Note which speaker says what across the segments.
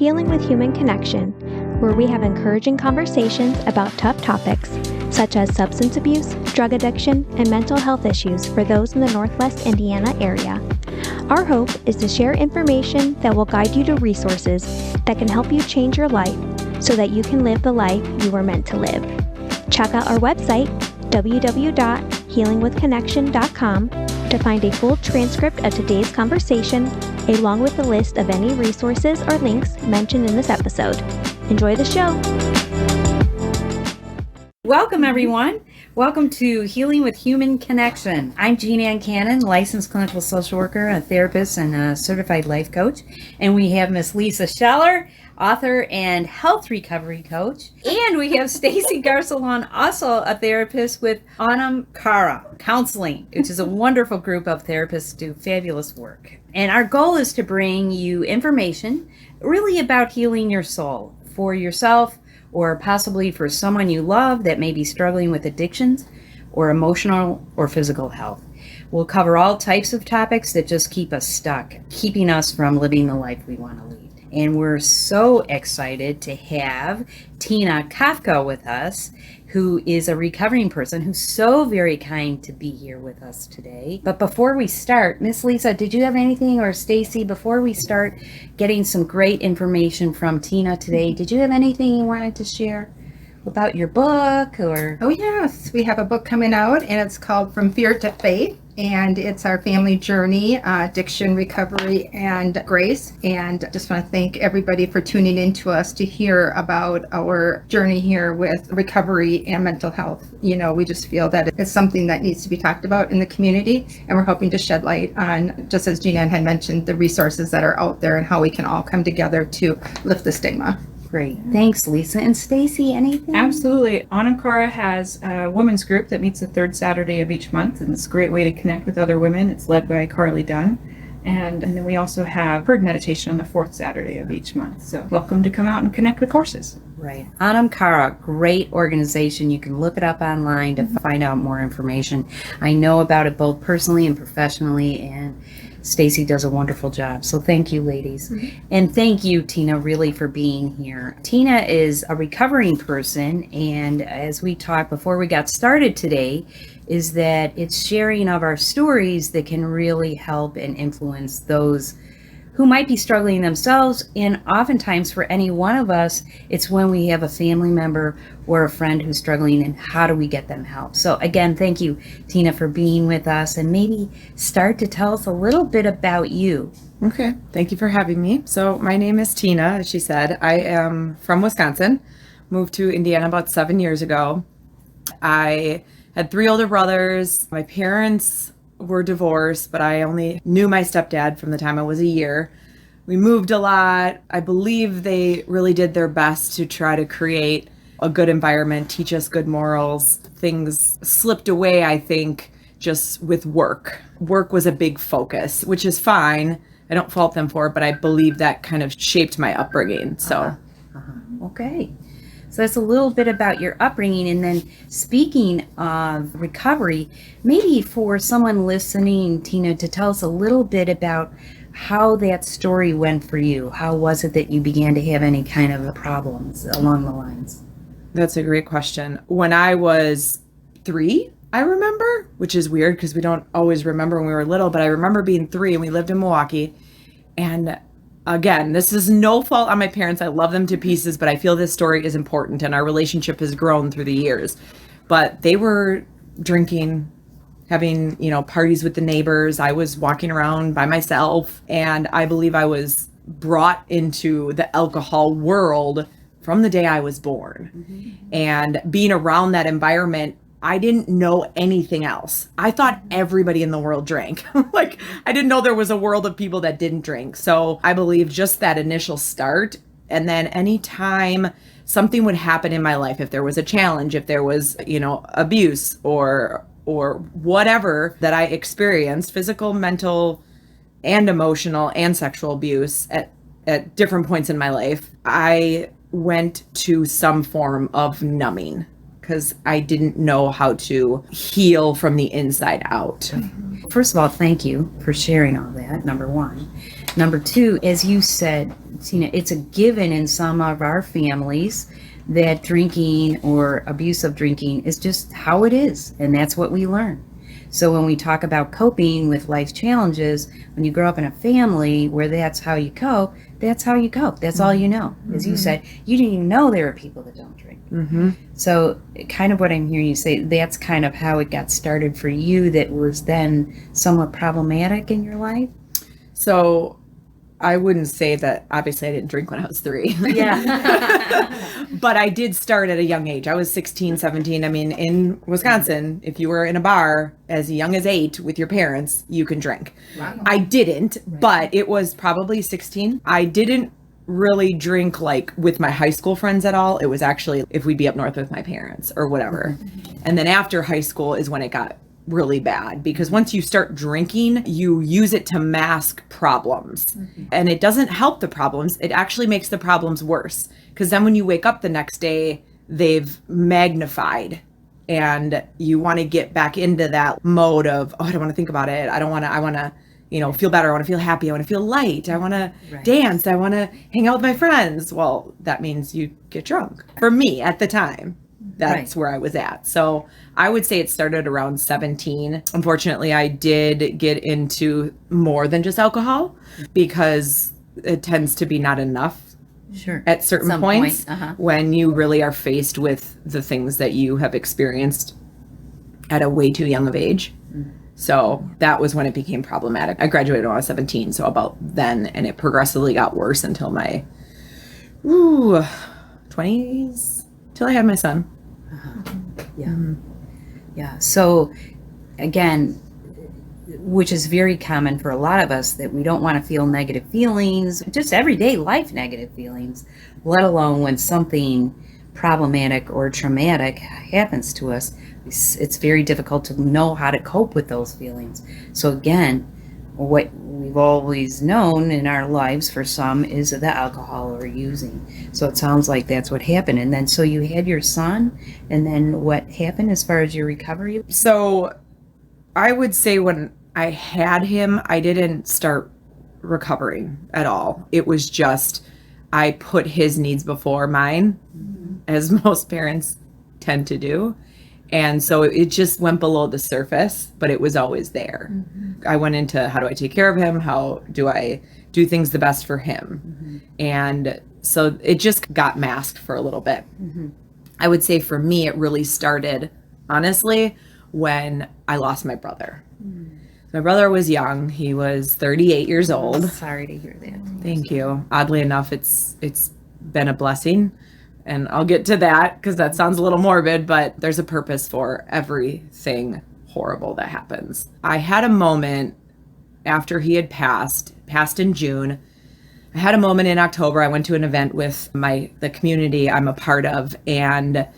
Speaker 1: Healing with Human Connection, where we have encouraging conversations about tough topics such as substance abuse, drug addiction, and mental health issues for those in the Northwest Indiana area. Our hope is to share information that will guide you to resources that can help you change your life so that you can live the life you were meant to live. Check out our website, www.healingwithconnection.com, to find a full transcript of today's conversation, along with a list of any resources or links mentioned in this episode. Enjoy the show.
Speaker 2: Welcome, everyone. Welcome to Healing with Human Connection. I'm Jeanne, licensed clinical social worker, a therapist, and a certified life coach. And we have Miss Lisa Scheller, author and health recovery coach. And we have Stacey Garcelon, also a therapist with Kafka Counseling, which is a wonderful group of therapists who do fabulous work. And our goal is to bring you information really about healing your soul for yourself, or possibly for someone you love that may be struggling with addictions or emotional or physical health. We'll cover all types of topics that just keep us stuck, keeping us from living the life we want to lead. And we're so excited to have Tina Kafka with us, who is a recovering person who's so very kind to be here with us today. But before we start, Miss Lisa, did you have anything, or Stacey, before we start getting some great information from Tina today, did you have anything you wanted to share about your book? Or?
Speaker 3: Oh yes, we have a book coming out, and it's called From Fear to Faith, and it's our family journey, addiction, recovery, and grace. And just want to thank everybody for tuning in to us to hear about our journey here with recovery and mental health. You know, we just feel that it's something that needs to be talked about in the community, and we're hoping to shed light on, just as Jeanne had mentioned, the resources that are out there and how we can all come together to lift the stigma.
Speaker 2: Great. Thanks, Lisa. And Stacey, anything?
Speaker 4: Absolutely. Anamkara has a women's group that meets the third Saturday of each month, and it's a great way to connect with other women. It's led by Carly Dunn. And then we also have herd meditation on the fourth Saturday of each month. So welcome to come out and connect with horses.
Speaker 2: Right. Anamkara, great organization. You can look it up online to find out more information. I know about it both personally and professionally, and Stacey does a wonderful job. So thank you, ladies. Mm-hmm. And thank you, Tina, really for being here. Tina is a recovering person, and as we talked before we got started today, is that it's sharing of our stories that can really help and influence those who might be struggling themselves. And oftentimes for any one of us, it's when we have a family member or a friend who's struggling, and how do we get them help? So again, thank you, Tina, for being with us, and maybe start to tell us a little bit about you.
Speaker 5: Okay, thank you for having me. So my name is Tina, as she said. I am from Wisconsin, moved to Indiana about 7 years ago. I had 3 older brothers. My parents were divorced, but I only knew my stepdad from the time I was a year. We moved a lot. I believe they really did their best to try to create a good environment, teach us good morals. Things slipped away, I think, just with work. Work was a big focus, which is fine. I don't fault them for it, but I believe that kind of shaped my upbringing. So,
Speaker 2: Okay. So that's a little bit about your upbringing. And then speaking of recovery, maybe for someone listening, Tina, to tell us a little bit about how that story went for you. How was it that you began to have any kind of problems along the lines?
Speaker 5: That's a great question. When I was 3, I remember, which is weird because we don't always remember when we were little, but I remember being 3 and we lived in Milwaukee. And again, this is no fault on my parents. I love them to pieces, but I feel this story is important, and our relationship has grown through the years. But they were drinking, having, parties with the neighbors. I was walking around by myself, and I believe I was brought into the alcohol world from the day I was born. Mm-hmm. And being around that environment, I didn't know anything else. I thought everybody in the world drank. I didn't know there was a world of people that didn't drink. So I believe just that initial start, and then anytime something would happen in my life, if there was a challenge, if there was, abuse or whatever that I experienced, physical, mental, and emotional and sexual abuse at different points in my life, I went to some form of numbing, because I didn't know how to heal from the inside out.
Speaker 2: First of all, thank you for sharing all that, number one. Number two, as you said, Tina, it's a given in some of our families that drinking or abuse of drinking is just how it is, and that's what we learn. So when we talk about coping with life challenges, when you grow up in a family where that's how you cope, that's how you cope. That's all you know. As you said, you didn't even know there are people that don't drink. So kind of what I'm hearing you say, that's kind of how it got started for you, that was then somewhat problematic in your life?
Speaker 5: So I wouldn't say that, obviously I didn't drink when I was 3.
Speaker 2: Yeah.
Speaker 5: But I did start at a young age. I was 16, 17. I mean, in Wisconsin, if you were in a bar as young as 8 with your parents, you can drink.
Speaker 3: Wow.
Speaker 5: I didn't, but it was probably 16. I didn't really drink like with my high school friends at all. It was actually if we'd be up north with my parents or whatever. And then after high school is when it got really bad, because once you start drinking, you use it to mask problems. And it doesn't help the problems. It actually makes the problems worse, because then when you wake up the next day, they've magnified, and you want to get back into that mode of, oh, I don't want to think about it. I want to, feel better. I want to feel happy. I want to feel light. I want to dance. I want to hang out with my friends. Well, that means you get drunk. For me at the time, that's where I was at. So I would say it started around 17. Unfortunately, I did get into more than just alcohol, because it tends to be not enough at certain points when you really are faced with the things that you have experienced at a way too young of age. So that was when it became problematic. I graduated when I was 17, so about then, and it progressively got worse until my 20s, till I had my son.
Speaker 2: Yeah. So again, which is very common for a lot of us, that we don't want to feel negative feelings, just everyday life negative feelings, let alone when something problematic or traumatic happens to us. It's very difficult to know how to cope with those feelings. So again, what we've always known in our lives for some is the alcohol or using. So it sounds like that's what happened. And then so you had your son, and then what happened as far as your recovery?
Speaker 5: So I would say when I had him, I didn't start recovering at all. It was just, I put his needs before mine, as most parents tend to do. And so it just went below the surface, but it was always there. I went into, how do I take care of him? How do I do things the best for him? And so it just got masked for a little bit. I would say for me, it really started, honestly, when I lost my brother. My brother was young. He was 38 years old.
Speaker 2: Sorry to hear that.
Speaker 5: Thank you. Oddly enough, it's been a blessing. And I'll get to that, because that sounds a little morbid, but there's a purpose for everything horrible that happens. I had a moment after he had passed in June. I had a moment in October. I went to an event with the community I'm a part of, and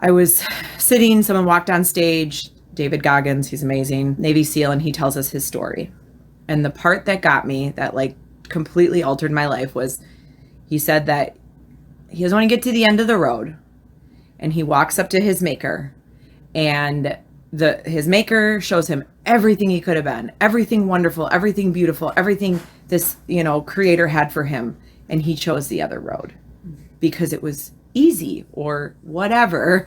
Speaker 5: I was sitting, someone walked on stage, David Goggins, he's amazing, Navy SEAL, and he tells us his story. And the part that got me, that like completely altered my life, was he said that he doesn't want to get to the end of the road, and he walks up to his maker, and his maker shows him everything he could have been, everything wonderful, everything beautiful, everything this, creator had for him. And he chose the other road because it was easy or whatever,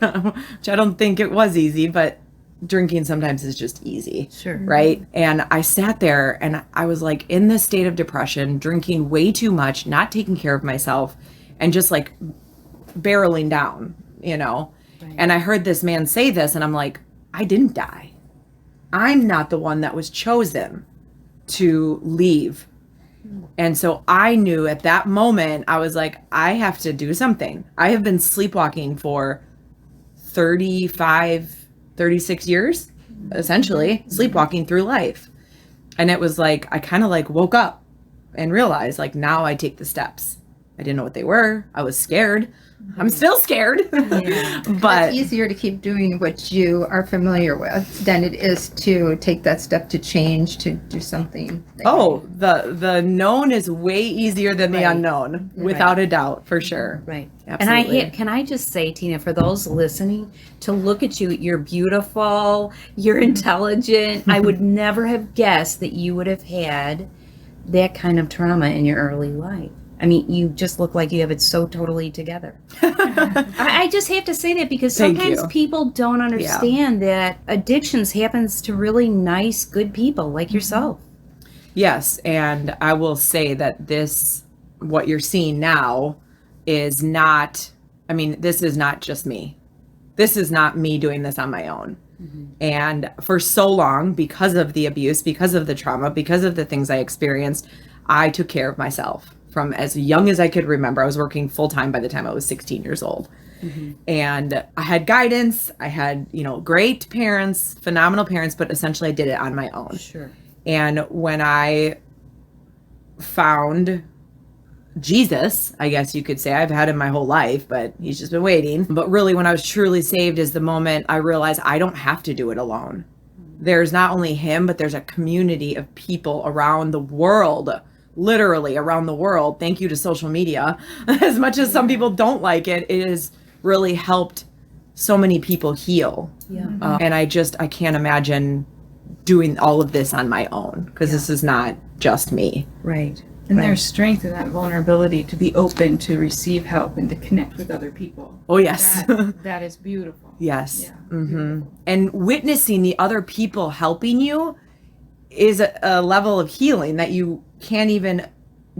Speaker 5: which I don't think it was easy, but drinking sometimes is just easy.
Speaker 2: Sure.
Speaker 5: Right. And I sat there and I was like in this state of depression, drinking way too much, not taking care of myself, and just like barreling down, Right. And I heard this man say this, and I'm like, I didn't die. I'm not the one that was chosen to leave. And so I knew at that moment, I was like, I have to do something. I have been sleepwalking for 35, 36 years, essentially, sleepwalking through life. And it was like, I kind of like woke up and realized, like, now I take the steps. I didn't know what they were. I was scared. I'm still scared. But
Speaker 3: it's easier to keep doing what you are familiar with than it is to take that step to change, to do something.
Speaker 5: The known is way easier than the unknown, without a doubt, for sure.
Speaker 2: Right.
Speaker 5: Absolutely.
Speaker 2: And can I just say, Tina, for those listening, to look at you, you're beautiful, you're intelligent. I would never have guessed that you would have had that kind of trauma in your early life. I mean, you just look like you have it so totally together. I just have to say that because
Speaker 5: Thank
Speaker 2: sometimes
Speaker 5: you.
Speaker 2: people don't understand that addictions happens to really nice, good people like yourself.
Speaker 5: Yes, and I will say that what you're seeing now is not, I mean, this is not just me. This is not me doing this on my own. And for so long, because of the abuse, because of the trauma, because of the things I experienced, I took care of myself from as young as I could remember. I was working full time by the time I was 16 years old. And I had guidance. I had, great parents, phenomenal parents, but essentially I did it on my own.
Speaker 2: Sure.
Speaker 5: And when I found Jesus, I guess you could say, I've had him my whole life, but he's just been waiting. But really, when I was truly saved is the moment I realized I don't have to do it alone. There's not only him, but there's a community of people around the world, literally around the world. Thank you to social media. As much as some people don't like it, it has really helped so many people heal.
Speaker 2: Yeah.
Speaker 5: And I can't imagine doing all of this on my own, because this is not just me.
Speaker 2: Right.
Speaker 4: And there's strength in that vulnerability to be open to receive help and to connect with other people.
Speaker 5: Oh, yes.
Speaker 4: That is beautiful.
Speaker 5: Yes.
Speaker 4: Yeah.
Speaker 5: And witnessing the other people helping you is a level of healing that you can't even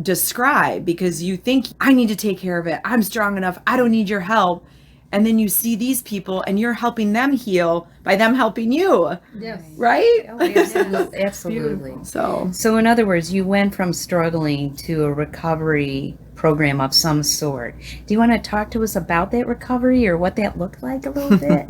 Speaker 5: describe, because you think, I need to take care of it. I'm strong enough. I don't need your help. And then you see these people and you're helping them heal by them helping you.
Speaker 3: Yes.
Speaker 5: Right?
Speaker 2: Oh, absolutely. So in other words, you went from struggling to a recovery program of some sort. Do you want to talk to us about that recovery or what that looked like a little bit?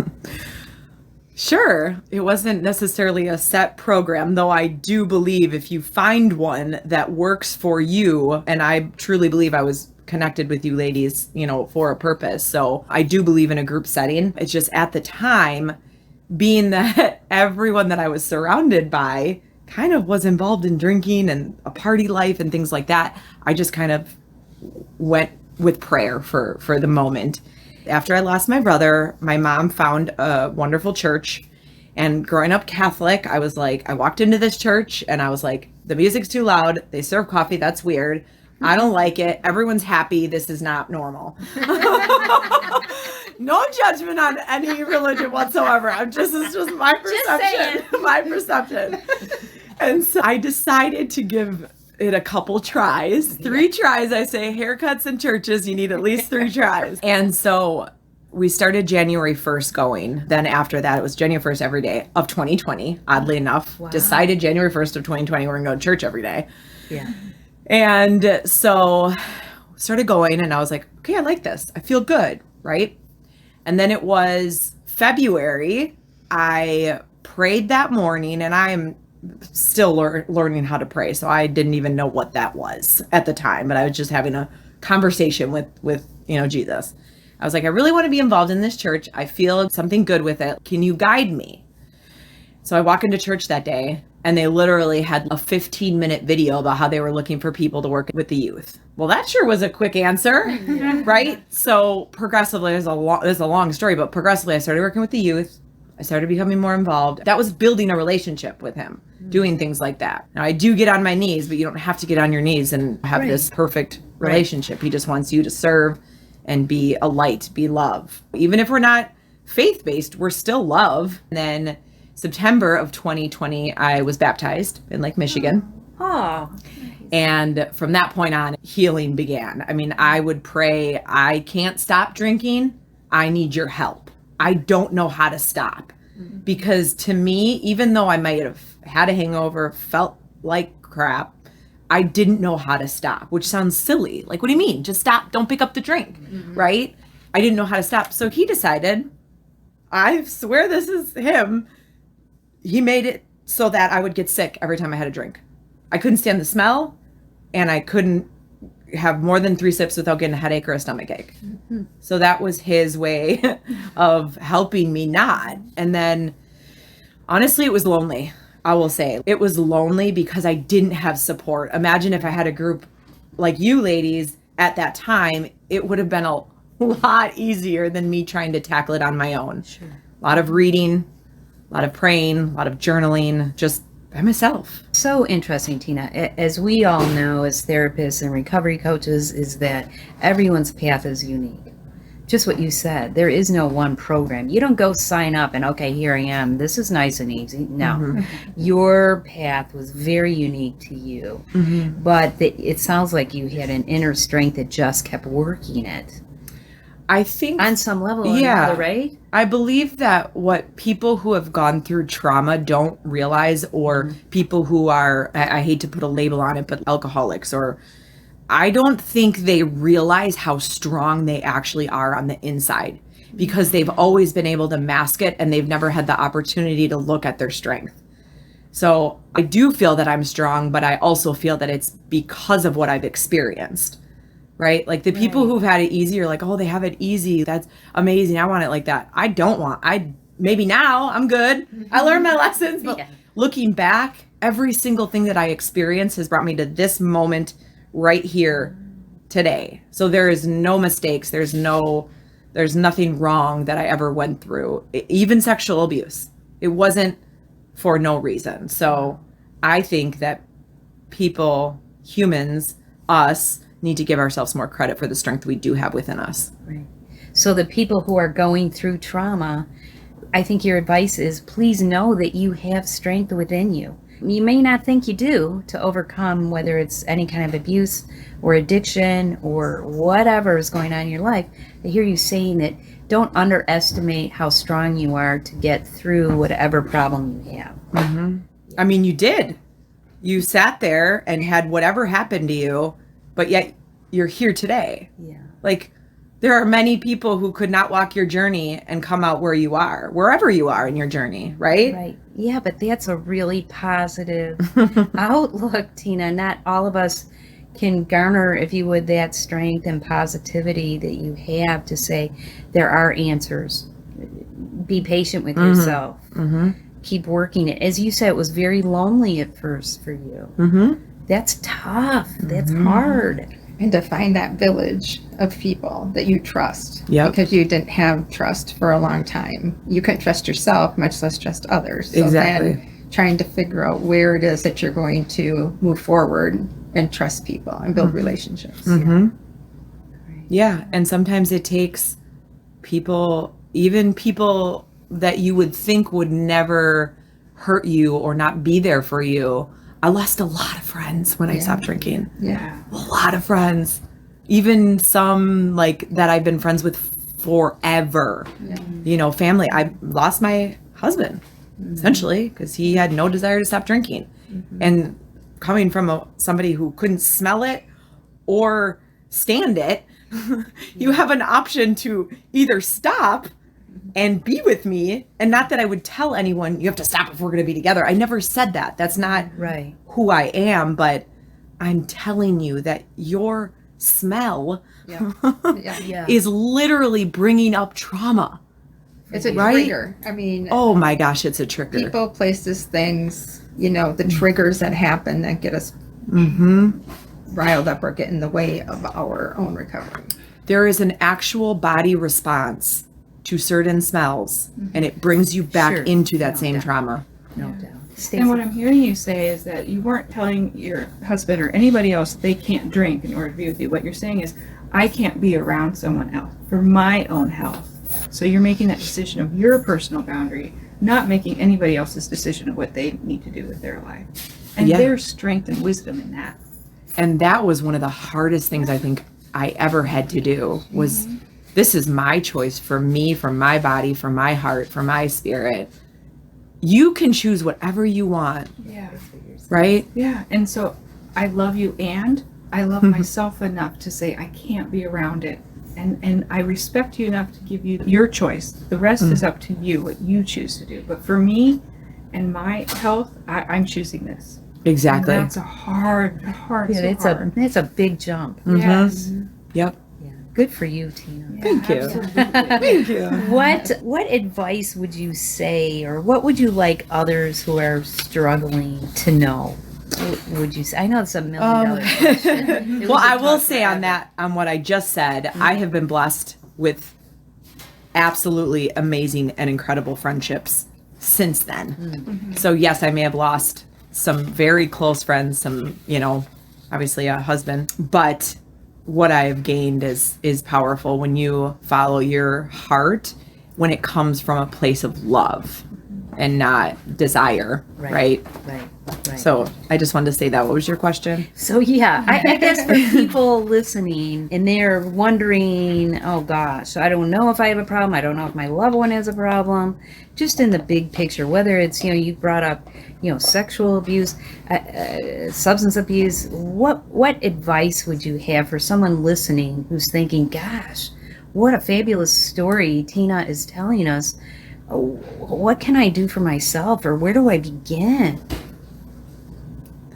Speaker 5: Sure. It wasn't necessarily a set program, though I do believe if you find one that works for you, and I truly believe I was connected with you ladies, for a purpose. So I do believe in a group setting. It's just at the time, being that everyone that I was surrounded by kind of was involved in drinking and a party life and things like that, I just kind of went with prayer for the moment. After I lost my brother, my mom found a wonderful church. And growing up Catholic, I walked into this church and I was like, the music's too loud. They serve coffee. That's weird. I don't like it. Everyone's happy. This is not normal. No judgment on any religion whatsoever. It's just my perception. My perception. And so I decided to give it a couple tries. 3 tries, I say. Haircuts and churches, you need at least 3 tries. And so we started January 1st going. Then after that, it was January 1st every day of 2020, oddly enough.
Speaker 2: Wow.
Speaker 5: Decided January 1st of 2020, we're going to go to church every day.
Speaker 2: Yeah.
Speaker 5: And so started going and I was like, okay, I like this. I feel good, right? And then it was February. I prayed that morning and I'm still learning how to pray. So I didn't even know what that was at the time, but I was just having a conversation with Jesus. I was like, I really want to be involved in this church. I feel something good with it. Can you guide me? So I walk into church that day and they literally had a 15-minute video about how they were looking for people to work with the youth. Well, that sure was a quick answer, right? So progressively, there's a long story, but progressively I started working with the youth. I started becoming more involved. That was building a relationship with him, doing things like that. Now I do get on my knees, but you don't have to get on your knees and have this perfect relationship. He just wants you to serve and be a light, be love. Even if we're not faith-based, we're still love. And then September of 2020, I was baptized in Lake Michigan.
Speaker 2: Oh.
Speaker 5: And from that point on, healing began. I mean, I would pray, I can't stop drinking. I need your help. I don't know how to stop. Because to me, even though I might have had a hangover, felt like crap, I didn't know how to stop, which sounds silly. Like, what do you mean? Just stop. Don't pick up the drink, right? I didn't know how to stop. So he decided, I swear this is him. He made it so that I would get sick every time I had a drink. I couldn't stand the smell and I couldn't have more than 3 sips without getting a headache or a stomach ache. So that was his way of helping me not. And then honestly, it was lonely. I will say it was lonely because I didn't have support. Imagine if I had a group like you ladies at that time, it would have been a lot easier than me trying to tackle it on my own. Sure. A lot of reading, a lot of praying, a lot of journaling, just by myself.
Speaker 2: so interesting, Tina. As we all know, as therapists and recovery coaches, is that everyone's path is unique. Just what you said. There is no one program. You don't go sign up and, okay, here I am. This is nice and easy. No. Your path was very unique to you. But it sounds like you had an inner strength that just kept working it.
Speaker 5: I think
Speaker 2: on some level or another, right?
Speaker 5: I believe that what people who have gone through trauma don't realize, or people who are, I hate to put a label on it, but alcoholics, or I don't think they realize how strong they actually are on the inside, because they've always been able to mask it and they've never had the opportunity to look at their strength. So I do feel that I'm strong, but I also feel that it's because of what I've experienced, right? Like the people who've had it easy are like, oh, they have it easy. That's amazing. I want it like that. I don't want, maybe now I'm good. I learned my lessons, but looking back, every single thing that I experienced has brought me to this moment right here today. So there is no mistakes. There's nothing wrong that I ever went through. Even sexual abuse. It wasn't for no reason. So I think that people, humans, us, need to give ourselves more credit for the strength we do have within us.
Speaker 2: Right. So the people who are going through trauma, I think your advice is please know that you have strength within you. You may not think you do to overcome whether it's any kind of abuse or addiction or whatever is going on in your life. I hear you saying that don't underestimate how strong you are to get through whatever problem you have.
Speaker 5: I mean, you did. You sat there and had whatever happened to you, but yet you're here today.
Speaker 2: Yeah.
Speaker 5: Like, there are many people who could not walk your journey and come out where you are, wherever you are in your journey, right?
Speaker 2: Right. Yeah, but that's a really positive outlook, Tina. Not all of us can garner, if you would, that strength and positivity that you have to say there are answers. Be patient with yourself. Keep working it. As you said, it was very lonely at first for you. That's tough. That's hard.
Speaker 3: And to find that village of people that you trust.
Speaker 5: Yep.
Speaker 3: Because you didn't have trust for a long time. You couldn't trust yourself, much less trust others. So
Speaker 5: Exactly.
Speaker 3: then trying to figure out where it is that you're going to move forward and trust people and build relationships.
Speaker 5: Yeah. And sometimes it takes people, even people that you would think would never hurt you or not be there for you. I lost a lot of friends when I stopped drinking.
Speaker 3: Yeah.
Speaker 5: A lot of friends. Even some like that I've been friends with forever. You know, family. I lost my husband essentially because he had no desire to stop drinking. And coming from somebody who couldn't smell it or stand it, you have an option to either stop and be with me, and not that I would tell anyone you have to stop if we're going to be together. I never said that. That's not
Speaker 2: Right.
Speaker 5: who I am, but I'm telling you that your smell is literally bringing up trauma.
Speaker 3: It's a
Speaker 5: Right?
Speaker 3: trigger. I mean,
Speaker 5: Oh my gosh, it's a trigger.
Speaker 3: people, places, things, you know, the triggers that happen that get us riled up or get in the way of our own recovery.
Speaker 5: There is an actual body response to certain smells, and it brings you back
Speaker 2: Sure.
Speaker 5: into that
Speaker 2: No
Speaker 5: same
Speaker 2: doubt.
Speaker 5: trauma.
Speaker 2: No doubt. Stacey.
Speaker 4: And what I'm hearing you say is that you weren't telling your husband or anybody else they can't drink in order to be with you. What you're saying is, I can't be around someone else for my own health. So you're making that decision of your personal boundary, not making anybody else's decision of what they need to do with their life. And
Speaker 5: Yeah.
Speaker 4: there's strength and wisdom in that.
Speaker 5: And that was one of the hardest things I think I ever had to do was this is my choice for me, for my body, for my heart, for my spirit. You can choose whatever you want,
Speaker 4: Yeah.
Speaker 5: right?
Speaker 4: Yeah. And so I love you and I love myself enough to say I can't be around it. And I respect you enough to give you your choice. The rest is up to you, what you choose to do. But for me and my health, I'm choosing this.
Speaker 5: Exactly.
Speaker 4: And that's a hard.
Speaker 2: Yeah,
Speaker 4: hard.
Speaker 2: it's a big jump.
Speaker 4: Yes.
Speaker 5: Yep.
Speaker 2: Yeah. Good for you, Tina.
Speaker 5: Thank you.
Speaker 4: Absolutely.
Speaker 5: Thank you.
Speaker 2: What advice would you say, or what would you like others who are struggling to know? Would you say? I know it's $1 million question. It
Speaker 5: Well,
Speaker 2: was a
Speaker 5: I will
Speaker 2: tough
Speaker 5: say on
Speaker 2: rabbit.
Speaker 5: that, on what I just said, I have been blessed with absolutely amazing and incredible friendships since then. So yes, I may have lost some very close friends, some, obviously a husband, but what I've gained is powerful when you follow your heart, when it comes from a place of love and not desire, right?
Speaker 2: Right.
Speaker 5: So I just wanted to say that. What was your question?
Speaker 2: So yeah, I guess for people listening and they're wondering, oh gosh, I don't know if I have a problem. I don't know if my loved one has a problem. Just in the big picture, whether it's, you brought up, sexual abuse, substance abuse, what advice would you have for someone listening who's thinking, gosh, what a fabulous story Tina is telling us. What can I do for myself, or where do I begin?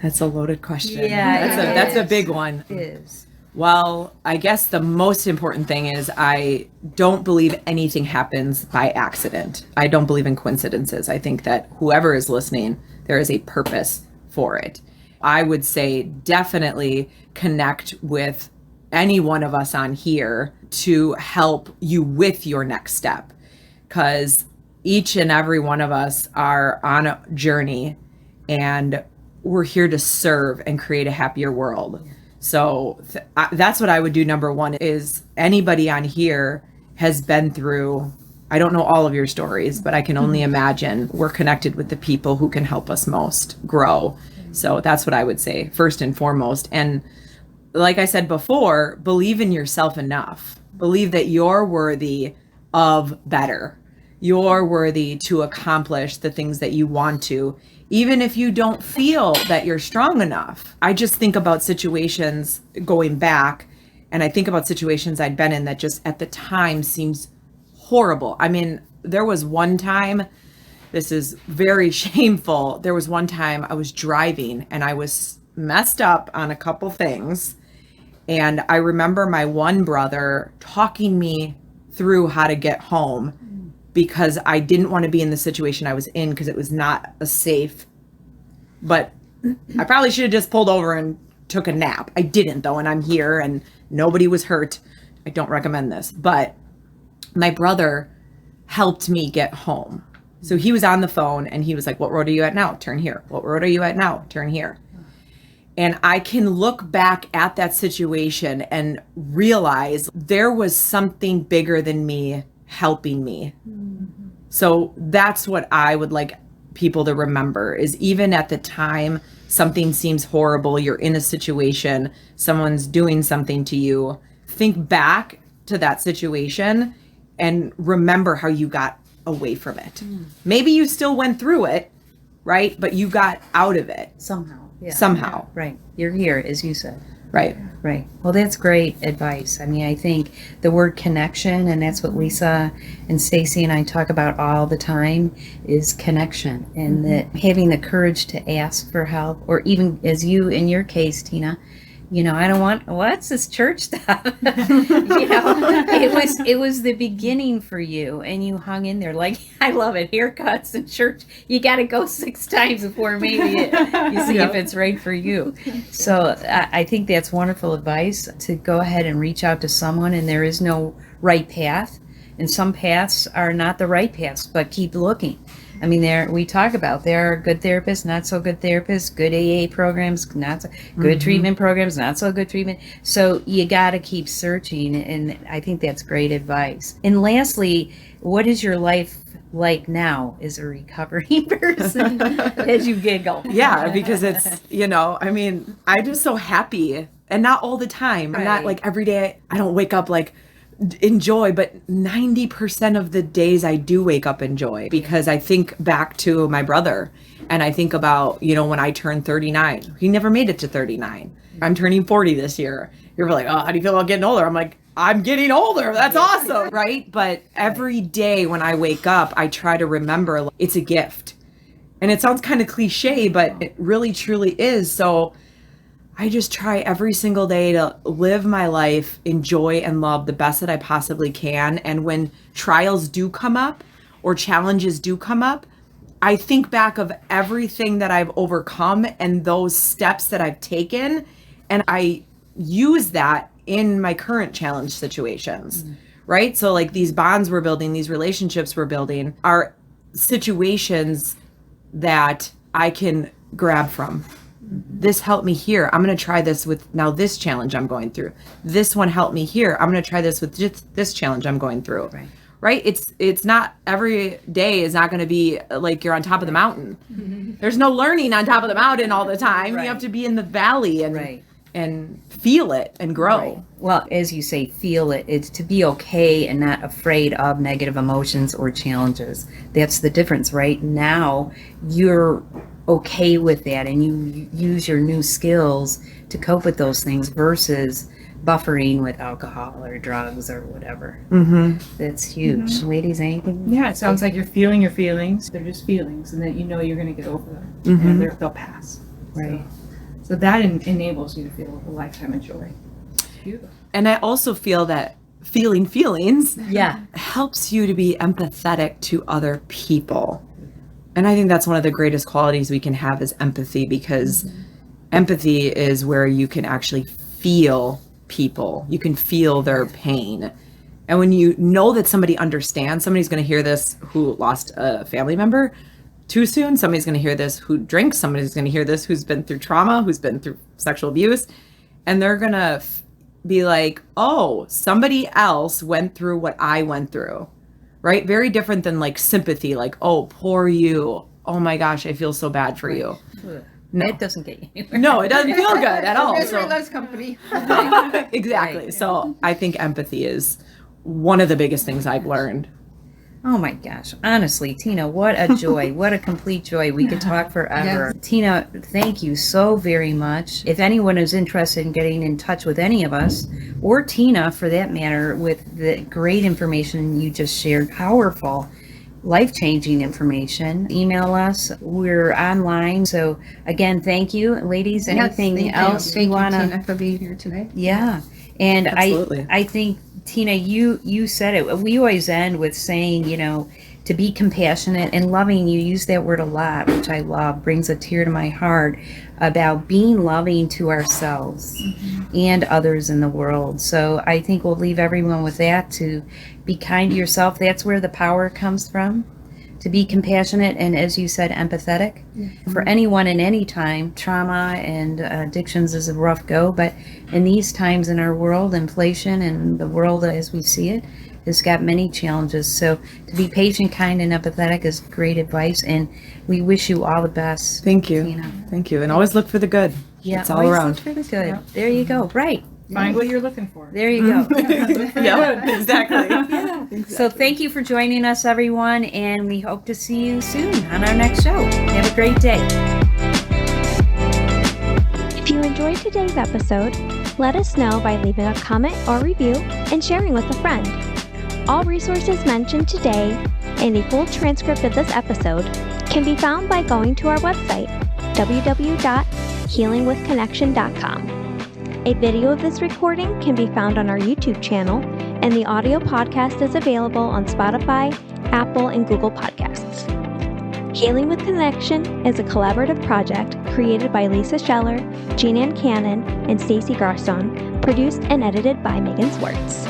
Speaker 5: That's a loaded question.
Speaker 2: Yeah,
Speaker 5: that's a big one.
Speaker 2: It is.
Speaker 5: Well, I guess the most important thing is I don't believe anything happens by accident. I don't believe in coincidences. I think that whoever is listening, there is a purpose for it. I would say definitely connect with any one of us on here to help you with your next step, because each and every one of us are on a journey, and we're here to serve and create a happier world. So that's what I would do. Number one is anybody on here has been through, I don't know all of your stories, but I can only imagine we're connected with the people who can help us most grow. So that's what I would say first and foremost. And like I said before, believe in yourself enough. Believe that you're worthy of better. You're worthy to accomplish the things that you want to, even if you don't feel that you're strong enough. I just think about situations going back, and I think about situations I'd been in that just at the time seems horrible. I mean, there was one time, this is very shameful. There was one time I was driving and I was messed up on a couple things. And I remember my one brother talking me through how to get home, because I didn't want to be in the situation I was in, because it was not a safe, but I probably should have just pulled over and took a nap. I didn't though, and I'm here and nobody was hurt. I don't recommend this, but my brother helped me get home. So he was on the phone and he was like, what road are you at now? Turn here. What road are you at now? Turn here. And I can look back at that situation and realize there was something bigger than me helping me. So that's what I would like people to remember, is even at the time something seems horrible, you're in a situation, someone's doing something to you, think back to that situation and remember how you got away from it. Maybe you still went through it, right? But you got out of it.
Speaker 2: Somehow. Yeah.
Speaker 5: Somehow.
Speaker 2: Right. You're here, as you said.
Speaker 5: Right.
Speaker 2: Right. Well, that's great advice. I mean, I think the word connection, and that's what Lisa and Stacey and I talk about all the time, is connection, and that having the courage to ask for help, or even as you, in your case, Tina, I don't want, what's this church stuff? It was the beginning for you, and you hung in there. Like, I love it. Haircuts and church, you got to go 6 times before maybe you see if it's right for you. So I think that's wonderful advice, to go ahead and reach out to someone, and there is no right path, and some paths are not the right paths, but keep looking. I mean, we talk about there are good therapists, not so good therapists, good AA programs, not so good treatment programs, not so good treatment. So you got to keep searching, and I think that's great advice. And lastly, what is your life like now as a recovering person? As you giggle.
Speaker 5: Yeah, because it's, I'm just so happy, and not all the time. I'm not like every day. I don't wake up like enjoy, but 90% of the days I do wake up in joy, because I think back to my brother, and I think about, when I turned 39, he never made it to 39. I'm turning 40 this year. You're like, oh, how do you feel about getting older? I'm like, I'm getting older. That's awesome. Right. But every day when I wake up, I try to remember it's a gift, and it sounds kind of cliche, but it really truly is. So I just try every single day to live my life, enjoy and love the best that I possibly can. And when trials do come up or challenges do come up, I think back of everything that I've overcome and those steps that I've taken, and I use that in my current challenge situations, right? So like these bonds we're building, these relationships we're building are situations that I can grab from. This helped me here. I'm going to try this with now this challenge I'm going through. This one helped me here. I'm going to try this with just this challenge I'm going through. Right? It's not every day is not going to be like you're on top of the mountain. There's no learning on top of the mountain all the time. You have to be in the valley and feel it and grow.
Speaker 2: Well, as you say, feel it. It's to be okay and not afraid of negative emotions or challenges. That's the difference, right? Now you're okay with that and you use your new skills to cope with those things versus buffering with alcohol or drugs or whatever. That's huge. Ladies, anything?
Speaker 4: Yeah, it sounds like you're feeling your feelings. They're just feelings, and that you know you're going to get over them, and they'll pass.
Speaker 2: Right.
Speaker 4: So that enables you to feel a lifetime of joy. Beautiful.
Speaker 5: And I also feel that feeling feelings
Speaker 2: Yeah.
Speaker 5: helps you to be empathetic to other people. And I think that's one of the greatest qualities we can have is empathy, because empathy is where you can actually feel people. You can feel their pain. And when you know that somebody understands, somebody's going to hear this who lost a family member too soon. Somebody's going to hear this who drinks. Somebody's going to hear this who's been through trauma, who's been through sexual abuse. And they're going to be like, oh, somebody else went through what I went through. Right? Very different than like sympathy, like, oh, poor you. Oh my gosh, I feel so bad for you. No.
Speaker 2: It doesn't get you anywhere.
Speaker 5: No, it doesn't feel good at all.
Speaker 3: Misery loves company.
Speaker 5: Exactly. So I think empathy is one of the biggest things I've learned.
Speaker 2: Oh my gosh. Honestly, Tina, what a joy. What a complete joy. We could talk forever.
Speaker 3: Yes.
Speaker 2: Tina, thank you so very much. If anyone is interested in getting in touch with any of us, or Tina for that matter, with the great information you just shared, powerful, life-changing information, email us. We're online. So again, thank you. Ladies, anything else you want
Speaker 3: Tina,
Speaker 2: to?
Speaker 3: for being here today.
Speaker 2: Yeah. And
Speaker 5: Absolutely.
Speaker 2: I think, Tina, you said it. We always end with saying, to be compassionate and loving. You use that word a lot, which I love, brings a tear to my heart, about being loving to ourselves and others in the world. So I think we'll leave everyone with that, to be kind to yourself. That's where the power comes from. To be compassionate and, as you said, empathetic. For anyone in any time, trauma and addictions is a rough go, but in these times in our world, inflation and the world as we see it has got many challenges. So to be patient, kind, and empathetic is great advice, and we wish you all the best.
Speaker 5: Thank you.
Speaker 2: Tina.
Speaker 5: Thank you. And always look for the good.
Speaker 2: Yeah,
Speaker 5: it's all
Speaker 2: always
Speaker 5: around.
Speaker 2: look for the good. Yeah. There you go. Right.
Speaker 4: Find what you're looking for.
Speaker 2: There you go.
Speaker 5: Yeah, exactly.
Speaker 2: So thank you for joining us, everyone, and we hope to see you soon on our next show. Have a great day.
Speaker 1: If you enjoyed today's episode, let us know by leaving a comment or review and sharing with a friend. All resources mentioned today and a full transcript of this episode can be found by going to our website, www.healingwithconnection.com. A video of this recording can be found on our YouTube channel, and the audio podcast is available on Spotify, Apple, and Google Podcasts. Healing with Connection is a collaborative project created by Lisa Scheller, Jeanne and Stacey Garcelon, produced and edited by Megan Swartz.